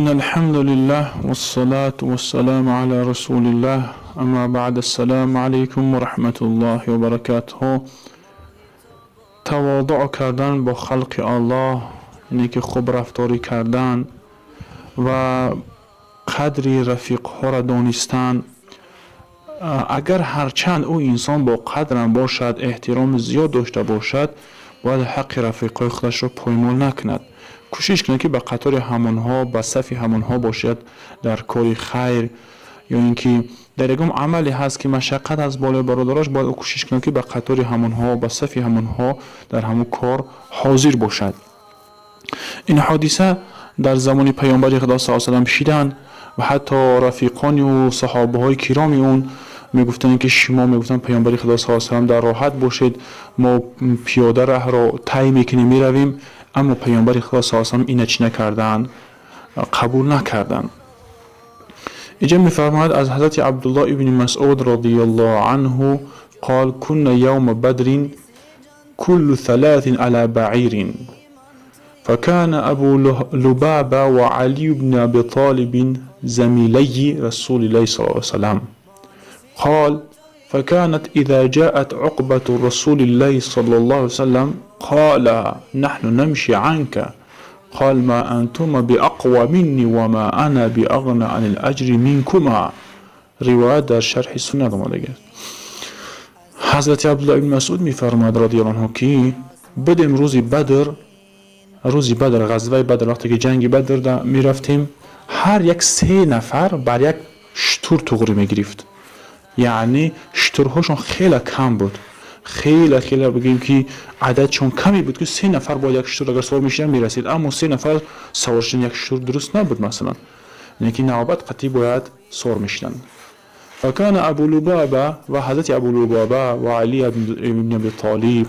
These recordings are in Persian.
الحمد لله والصلاة والسلام على رسول الله اما بعد السلام علیکم و رحمت الله و برکاته. تواضع کردن با خلق الله یعنی که خوب رفتاری کردن و قدری رفیق ها را دانستن. اگر هرچند او انسان با قدرم باشد، احترام زیاد داشته باشد، باید حق رفیقای خودش را پایمال نکند. کوشش کنه که به قطار همانها، به صف همانها باشد در کار خیر، یا اینکه در یکم عملی هست که مشقت از بالای برادراش، باید کوشش کنه که به قطار همانها، به صف همانها در همون کار حاضر باشد. این حادثه در زمان پیامبر خدا صلی الله علیه و سلم شدن و حتی رفیقان و صحابه های کرام اون میگفتن که شما، میگفتن پیامبر خدا صلی الله علیه و سلم در راحت باشید، ما پیاده راه را طی میکنیم میرویم. اما پیامبر خدا صلی الله علیه و سلم اینو چی نکردن؟ قبول نکردن. اینجا میفرماید از حضرت عبدالله ابن مسعود رضی الله عنه قال كنا يوم بدر كل ثلاث على بعير فكان ابو لبابة وعلي بن ابي طالب زميلي رسول الله صلى الله عليه وسلم قال فكانت إذا جاءت عقبة رسول الله صلى الله عليه وسلم قال نحن نمشي عنك قال ما أنتم بأقوى مني وما أنا بأغنى عن الأجر منكما. روایت در شرح سنت آمده. حضرت عبدالله ابن مسعود میفرماید رضی الله عنه که بدیم روز بدر غزوه بدر، وقتی که جنگ بدر می رفتیم، هر یک 3 نفر بر یک شتر تغری می گرفت. یعنی شترهاشون خیلی کم بود، خیلی بگیم که عددشون کمی بود که 3 نفر با یک شتر اگر سوار میشدن میرسید، اما 3 نفر سوار شدن یک شتر درست نبود مثلا، یعنی که نوبت قطعی باید سوار میشدن. فکان ابو لبابه و حضرت ابو لبابه و علی ابن ابی طالب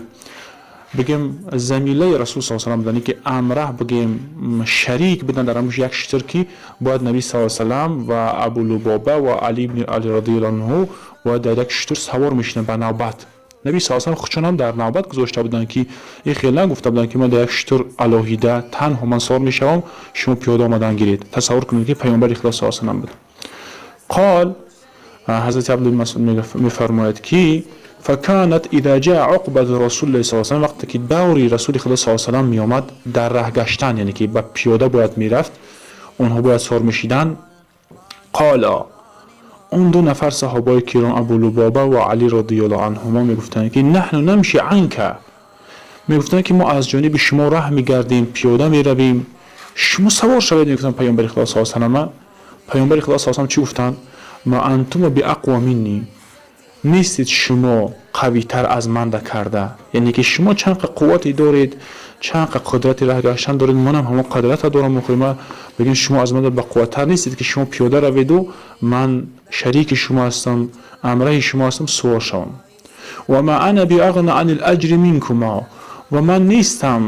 بگیم زمیله رسول صلی الله علیه و سلم، یعنی که امره بگیم شریک بدن در همون یک شتر که باید نبی صلی الله علیه و سلم و ابو لبابه و علی ابن علی رضی الله عنه باید در یک شتر سوار میشدن به نوبت. نبی صلی الله علیه و سلم خودشون هم در نوبت گذاشته بودن که این خیلی گفته بودن که من در یک شتر الهیده تنها من سوار میشم، شما پیاده آمدن گیرید. تصور کنید که پیامبر خدا صلی الله علیه و سلم بود. قال حضرت عبدالله مسعود میفرماید که فکانت اذا جاء عقبه رسول الله صلی الله علیه و سلم، وقتی که دوری رسول خدا صلی الله علیه و سلم می آمد در راه گشتن، یعنی که با پیاده باید میرفت، اونها باید سوار میشیدن. قال اون 2 نفر صحابه کرام ابو لبابه و علی رضی الله عنهما میگفتن که نحن نمشي عنك، میگفتن که ما از جانب شما راه میگردیم، پیاده میرویم، شما سوار شوید. میگفتن پیامبر خدا صلی الله علیه و سلم، پیامبر خدا صلی الله علیه و سلم چی گفتن؟ ما انتم باقوى منی، نیستید شما قوی تر از من کرده، یعنی که شما چند قوتی دارید، چند قدرتی راه گشتن دارید، منم همون قدرت دارم. میخوایم بگین شما از من با قوت‌تر نیستید که شما پیاده روید و من شریک شما هستم، امره شما هستم، سوار شوم. و ما انا باغنى عن الاجر منكما، و من نیستم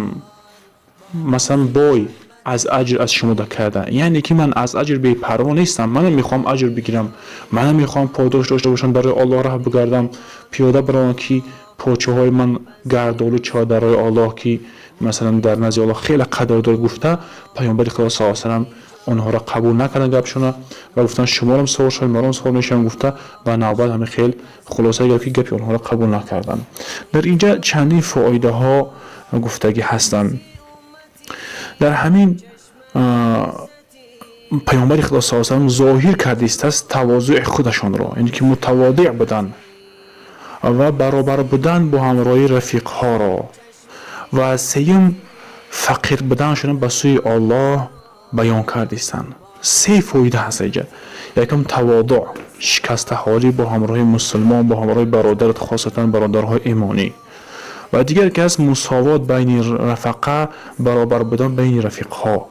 مثلا بای از اجر از شما کرده، یعنی که من از اجر بی پروا نیستم، منم میخوام اجر بگیرم، منم میخوام پاداش داشته باشم، برای الله راه بگردم، پیاده برام که پاچه های من گردالو چادرای الله که مثلا در نزد الله خیلی قدردان گفته، پیامبر خدا صلی الله علیه و سلم اونها را قبول نکردن گپشون و گفتن شما هم سوار شوید، ما هم سوار میشیم گفته، و نوبت همین خیلی خلاصه گپی اونها را قبول نکردن. در اینجا چندین فایده ها گفتگی هستند. در همین پیامبر خدا صلی الله علیه و سلم ظاهر کرده است تواضع خودشان را، یعنی که متواضع بودن و برابر بودن با همراهی رفیق ها را، و سیم فقیر بودنشان به سوی الله بیان کرده است. 3 فایده هست اینجا. یکم تواضع، شکست حالی با همراه مسلمان، با همراه برادرت، خاصتا برادرهای ایمانی. و دیگر که از مساوات بین رفقه، برابر بودن بین رفیقها.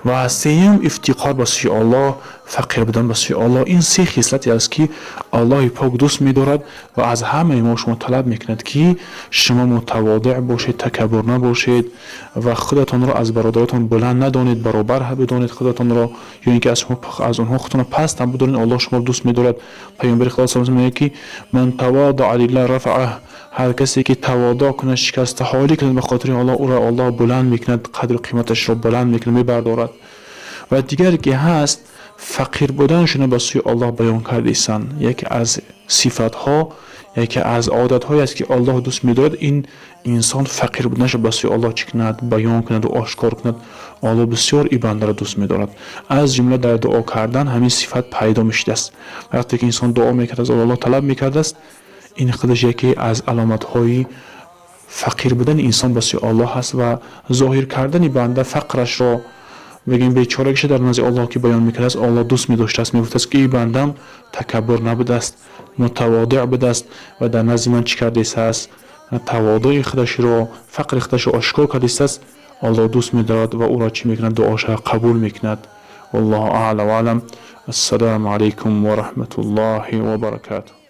و 3م افتقار به سوی الله، فقیر بودن به سوی الله. این 3 خصلتی است که الله پاک دوست می‌دارد و از همه ما شما طلب می‌کند که شما متواضع باشید، تکبر نباشید و خودتان را از برادرتان بلند ندانید، برابر بدانید خودتان را، یا اینکه از اونها خودتان پست هم بدانید. الله شما را دوست می‌دارد. پیامبر خدا صلی الله علیه و آله میگه که من تواضع لله رفعه، هر کسی که تواضع کنه، شکست حالی کنه به خاطر الله، او را الله بلند می‌کند، قدر و قیمتش را بلند می‌کند، می‌بردارد. و دیگر که هست فقیر بودنشون به سوی الله بیان کردیسن. یکی از صفت ها، یکی از عادت هایی است که الله دوست می‌دارد این انسان فقیر بودنش به سوی الله چی کند، بیان کند و آشکار کند. الله بسیار این بنده را دوست می‌دارد. از جمله در دعا کردن همین صفت پیدا میشده است. وقتی که انسان دعا میکرد از الله طلب میکرده است، این خودش یکی از علامت های فقیر بودن انسان به سوی الله هست و ظاهر کردن بنده فقرش را بگیم بیچارگیش در نزد الله که بیان میکرده است. الله دوست می‌داشته است، میگفت است که این بندم تکبر نبوده است، متواضع بوده است و در نزد من چی کرده است، تواضع خودش را، فقر خودش را آشکار کرده است. الله دوست می‌دارد و او را چی میکند، دعاش را قبول میکند. والله اعلم و علم. السلام علیکم و رحمت الله و برکاته.